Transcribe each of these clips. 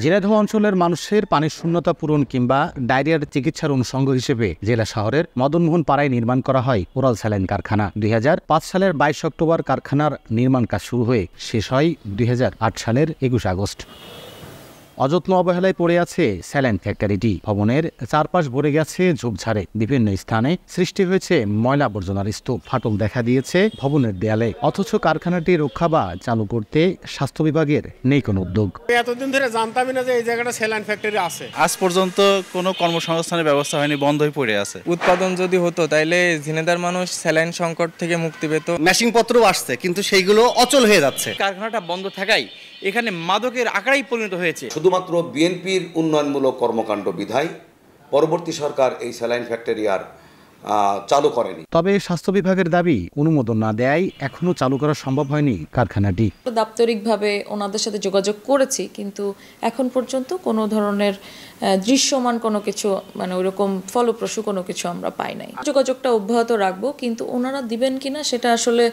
ঝিনাইদহ অঞ্চলের মানুষের পানির শূন্যতা পূরণ কিংবা ডায়রিয়ার চিকিৎসার অনুষঙ্গ হিসেবে জেলা শহরের মদনমোহন পাড়ায় নির্মাণ করা হয় ওরাল স্যালাইন কারখানা। 2005 সালের 22 অক্টোবর কারখানার নির্মাণ কাজ শুরু হয়ে শেষ হয় 2008 সালের 21 আগস্ট। অযত্ন অবহেলায় পড়ে আছে স্যালাইন ফ্যাক্টরিটি। ভবনের চারপাশ ভরে গেছে ঝোপঝাড়ে। বিভিন্ন স্থানে সৃষ্টি হয়েছে ময়লা আবর্জনার স্তূপ। ফাটল দেখা দিয়েছে ভবনের দেয়ালে। অথচ কারখানাটি রক্ষা বা চালু করতে স্বাস্থ্য বিভাগের নেই কোনো উদ্যোগ। এতদিন ধরে জানতামই না যে এই জায়গাটা স্যালাইন ফ্যাক্টরি আছে। আজ পর্যন্ত কোনো কর্মসংস্থানের ব্যবস্থা হয়নি, বন্ধই পড়ে আছে। উৎপাদন যদি হতো তাইলে ঝিনাইদহের মানুষ স্যালাইন সংকট থেকে মুক্তি পেত। মেশিনপত্রও আসছে, কিন্তু সেইগুলো অচল হয়ে যাচ্ছে। কারখানাটা বন্ধ থাকায় এখানে মাদকের আকারেই পরিণত হয়েছে। শুধুমাত্র বিএনপির উন্নয়নমূলক কর্মকাণ্ড বিধায় পরবর্তী সরকার এই স্যালাইন ফ্যাক্টরি আর চালু করেনি। তবে স্বাস্থ্য বিভাগের দাবি, অনুমোদন না দেয় এখনো চালু করা সম্ভব হয়নি কারখানাটি। দাপ্তরিকভাবে ওনাদের সাথে যোগাযোগ করেছি, কিন্তু এখন পর্যন্ত কোনো ধরনের দৃশ্যমান কোনো কিছু ওইরকম ফলপ্রসূ কোনো কিছু আমরা পাই নাই। যোগাযোগটা অব্যাহত রাখবো, কিন্তু ওনারা দিবেন কিনা সেটা আসলে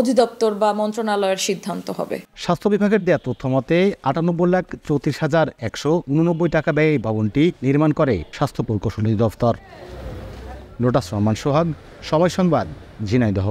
অধিদপ্তর বা মন্ত্রণালয়ের সিদ্ধান্ত হবে। স্বাস্থ্য বিভাগের দেয়া তথ্য মতে 98,34,189 টাকা ব্যয়ে ভবনটি নির্মাণ করে স্বাস্থ্য প্রকৌশল অধিদপ্তর। লোটাস রহমান সোহাগ, সময় সংবাদ, ঝিনাইদহ।